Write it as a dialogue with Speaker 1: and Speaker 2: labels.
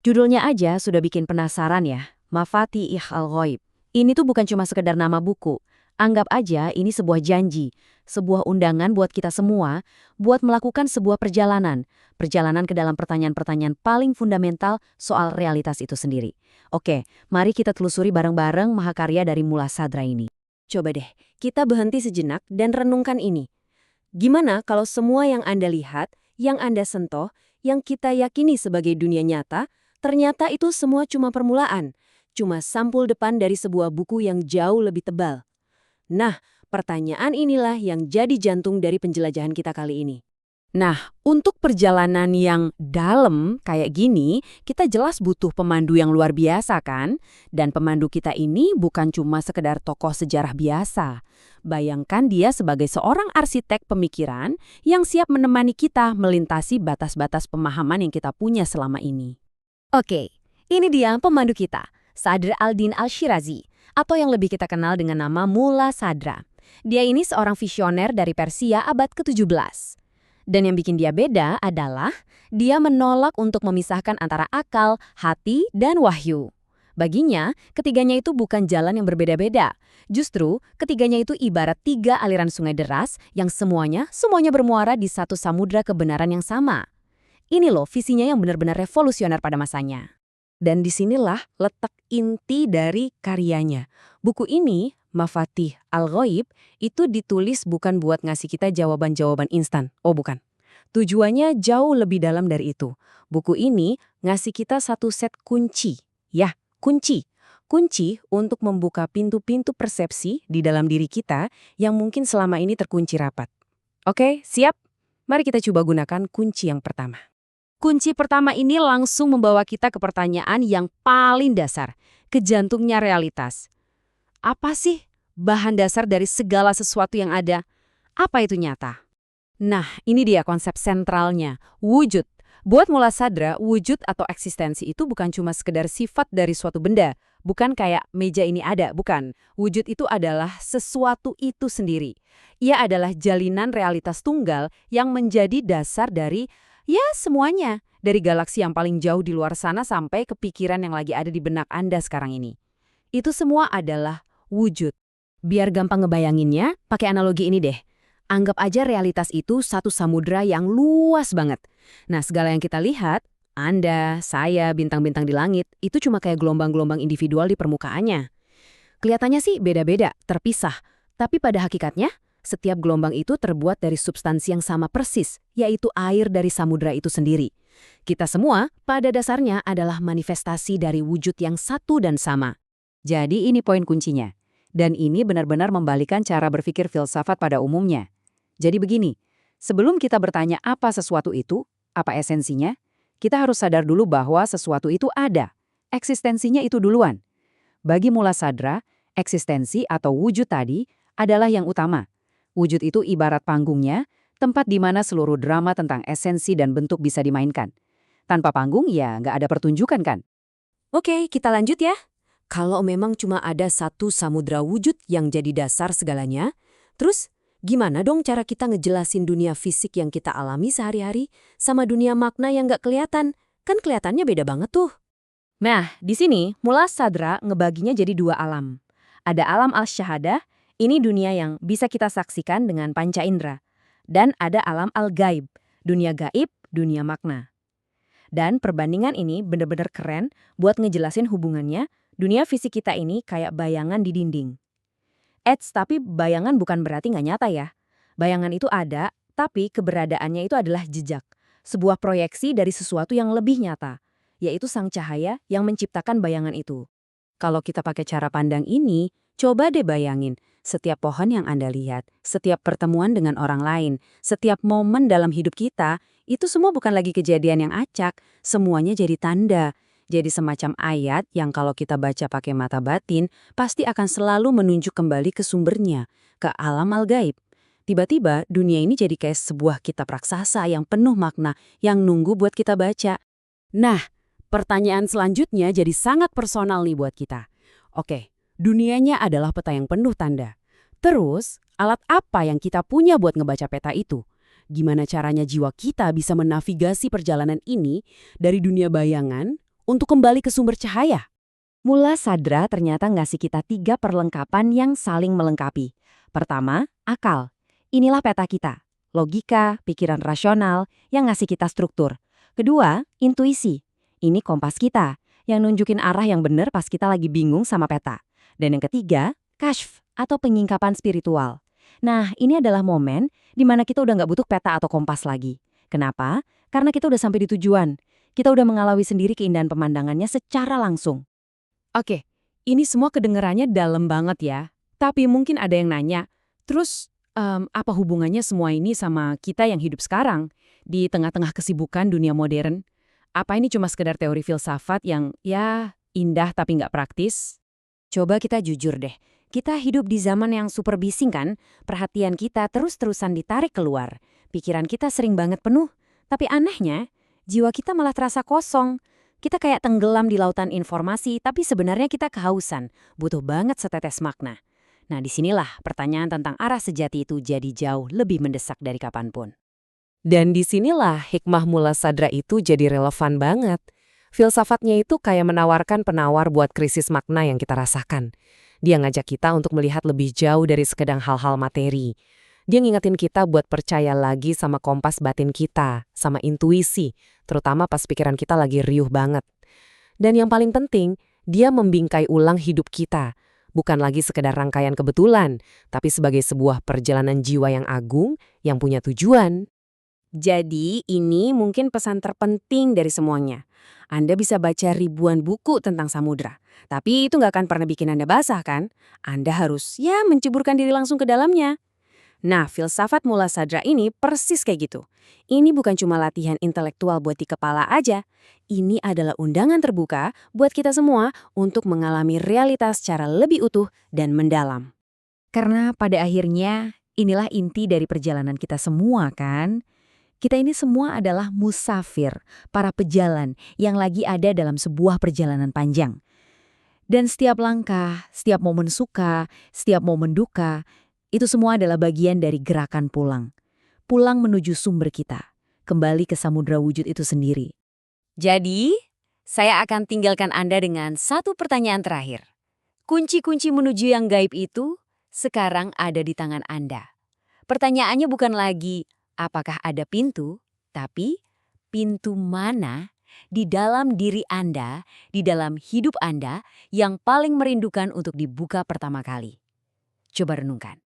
Speaker 1: Judulnya aja sudah bikin penasaran ya, Mafatih Al-Ghaib. Ini tuh bukan cuma sekedar nama buku. Anggap aja ini sebuah janji, sebuah undangan buat kita semua, buat melakukan sebuah perjalanan. Perjalanan ke dalam pertanyaan-pertanyaan paling fundamental soal realitas itu sendiri. Oke, mari kita telusuri bareng-bareng mahakarya dari Mula Sadra ini.
Speaker 2: Coba deh, kita berhenti sejenak dan renungkan ini. Gimana kalau semua yang Anda lihat, yang Anda sentuh, yang kita yakini sebagai dunia nyata, ternyata itu semua cuma permulaan, cuma sampul depan dari sebuah buku yang jauh lebih tebal. Nah, pertanyaan inilah yang jadi jantung dari penjelajahan kita kali ini.
Speaker 1: Nah, untuk perjalanan yang dalam kayak gini, kita jelas butuh pemandu yang luar biasa kan? Dan pemandu kita ini bukan cuma sekedar tokoh sejarah biasa. Bayangkan dia sebagai seorang arsitek pemikiran yang siap menemani kita melintasi batas-batas pemahaman yang kita punya selama ini.
Speaker 2: Oke, ini dia pemandu kita, Sadr al-Din al-Shirazi, atau yang lebih kita kenal dengan nama Mula Sadra. Dia ini seorang visioner dari Persia abad ke-17. Dan yang bikin dia beda adalah dia menolak untuk memisahkan antara akal, hati, dan wahyu. Baginya, ketiganya itu bukan jalan yang berbeda-beda. Justru, ketiganya itu ibarat 3 aliran sungai deras yang semuanya bermuara di satu samudra kebenaran yang sama. Ini loh visinya yang benar-benar revolusioner pada masanya.
Speaker 3: Dan disinilah letak inti dari karyanya. Buku ini, Mafatih Al-Ghaib, itu ditulis bukan buat ngasih kita jawaban-jawaban instan. Oh bukan. Tujuannya jauh lebih dalam dari itu. Buku ini ngasih kita satu set kunci. Ya, kunci. Kunci untuk membuka pintu-pintu persepsi di dalam diri kita yang mungkin selama ini terkunci rapat. Oke, siap? Mari kita coba gunakan kunci yang pertama.
Speaker 1: Kunci pertama ini langsung membawa kita ke pertanyaan yang paling dasar, ke jantungnya realitas. Apa sih bahan dasar dari segala sesuatu yang ada? Apa itu nyata? Nah, ini dia konsep sentralnya, wujud. Buat Mula Sadra, wujud atau eksistensi itu bukan cuma sekedar sifat dari suatu benda. Bukan kayak meja ini ada, bukan. Wujud itu adalah sesuatu itu sendiri. Ia adalah jalinan realitas tunggal yang menjadi dasar dari ya semuanya. Dari galaksi yang paling jauh di luar sana sampai ke pikiran yang lagi ada di benak Anda sekarang ini. Itu semua adalah wujud. Biar gampang ngebayanginnya, pakai analogi ini deh. Anggap aja realitas itu satu samudra yang luas banget. Nah, segala yang kita lihat, Anda, saya, bintang-bintang di langit, itu cuma kayak gelombang-gelombang individual di permukaannya. Kelihatannya sih beda-beda, terpisah. Tapi pada hakikatnya, setiap gelombang itu terbuat dari substansi yang sama persis, yaitu air dari samudra itu sendiri. Kita semua, pada dasarnya adalah manifestasi dari wujud yang satu dan sama. Jadi ini poin kuncinya. Dan ini benar-benar membalikan cara berpikir filsafat pada umumnya. Jadi begini, sebelum kita bertanya apa sesuatu itu, apa esensinya, kita harus sadar dulu bahwa sesuatu itu ada. Eksistensinya itu duluan. Bagi Mula Sadra, eksistensi atau wujud tadi adalah yang utama. Wujud itu ibarat panggungnya, tempat di mana seluruh drama tentang esensi dan bentuk bisa dimainkan. Tanpa panggung ya nggak ada pertunjukan kan?
Speaker 2: Oke, kita lanjut ya. Kalau memang cuma ada satu samudra wujud yang jadi dasar segalanya, terus gimana dong cara kita ngejelasin dunia fisik yang kita alami sehari-hari sama dunia makna yang nggak kelihatan? Kan kelihatannya beda banget tuh.
Speaker 1: Nah, di sini Mula Sadra ngebaginya jadi 2 alam. Ada alam al-syahadah, ini dunia yang bisa kita saksikan dengan panca indera. Dan ada alam al-gaib, dunia gaib, dunia makna. Dan perbandingan ini benar-benar keren buat ngejelasin hubungannya dunia fisik kita ini kayak bayangan di dinding. Tapi bayangan bukan berarti nggak nyata ya. Bayangan itu ada, tapi keberadaannya itu adalah jejak. Sebuah proyeksi dari sesuatu yang lebih nyata, yaitu sang cahaya yang menciptakan bayangan itu. Kalau kita pakai cara pandang ini, coba deh bayangin, setiap pohon yang Anda lihat, setiap pertemuan dengan orang lain, setiap momen dalam hidup kita, itu semua bukan lagi kejadian yang acak, semuanya jadi tanda. Jadi semacam ayat yang kalau kita baca pakai mata batin, pasti akan selalu menunjuk kembali ke sumbernya, ke alam al-gaib. Tiba-tiba dunia ini jadi kayak sebuah kitab raksasa yang penuh makna, yang nunggu buat kita baca. Nah, pertanyaan selanjutnya jadi sangat personal nih buat kita. Oke, dunianya adalah peta yang penuh tanda. Terus, alat apa yang kita punya buat ngebaca peta itu? Gimana caranya jiwa kita bisa menavigasi perjalanan ini dari dunia bayangan
Speaker 3: untuk kembali ke sumber cahaya.
Speaker 2: Mula Sadra ternyata ngasih kita 3 perlengkapan yang saling melengkapi. Pertama, akal. Inilah peta kita. Logika, pikiran rasional yang ngasih kita struktur. Kedua, intuisi. Ini kompas kita yang nunjukin arah yang benar pas kita lagi bingung sama peta. Dan yang ketiga, kashf atau penyingkapan spiritual. Nah, ini adalah momen di mana kita udah nggak butuh peta atau kompas lagi. Kenapa? Karena kita udah sampai di tujuan. Kita udah mengalami sendiri keindahan pemandangannya secara langsung.
Speaker 3: Oke, ini semua kedengarannya dalam banget ya. Tapi mungkin ada yang nanya, terus apa hubungannya semua ini sama kita yang hidup sekarang di tengah-tengah kesibukan dunia modern? Apa ini cuma sekedar teori filsafat yang ya indah tapi nggak praktis?
Speaker 2: Coba kita jujur deh. Kita hidup di zaman yang super bising kan? Perhatian kita terus-terusan ditarik keluar. Pikiran kita sering banget penuh. Tapi anehnya, jiwa kita malah terasa kosong. Kita kayak tenggelam di lautan informasi, tapi sebenarnya kita kehausan. Butuh banget setetes makna. Nah, disinilah pertanyaan tentang arah sejati itu jadi jauh lebih mendesak dari kapanpun.
Speaker 3: Dan disinilah hikmah Mula Sadra itu jadi relevan banget. Filsafatnya itu kayak menawarkan penawar buat krisis makna yang kita rasakan. Dia ngajak kita untuk melihat lebih jauh dari sekedar hal-hal materi. Dia ngingetin kita buat percaya lagi sama kompas batin kita, sama intuisi, terutama pas pikiran kita lagi riuh banget. Dan yang paling penting, dia membingkai ulang hidup kita. Bukan lagi sekedar rangkaian kebetulan, tapi sebagai sebuah perjalanan jiwa yang agung, yang punya tujuan.
Speaker 2: Jadi, ini mungkin pesan terpenting dari semuanya. Anda bisa baca ribuan buku tentang samudra, tapi itu nggak akan pernah bikin Anda basah, kan? Anda harus, menceburkan diri langsung ke dalamnya. Nah, filsafat Mula Sadra ini persis kayak gitu. Ini bukan cuma latihan intelektual buat di kepala aja. Ini adalah undangan terbuka buat kita semua untuk mengalami realitas secara lebih utuh dan mendalam.
Speaker 1: Karena pada akhirnya inilah inti dari perjalanan kita semua kan? Kita ini semua adalah musafir, para pejalan yang lagi ada dalam sebuah perjalanan panjang. Dan setiap langkah, setiap momen suka, setiap momen duka, itu semua adalah bagian dari gerakan pulang. Pulang menuju sumber kita, kembali ke samudra wujud itu sendiri.
Speaker 2: Jadi, saya akan tinggalkan Anda dengan satu pertanyaan terakhir. Kunci-kunci menuju yang gaib itu sekarang ada di tangan Anda. Pertanyaannya bukan lagi apakah ada pintu, tapi pintu mana di dalam diri Anda, di dalam hidup Anda yang paling merindukan untuk dibuka pertama kali. Coba renungkan.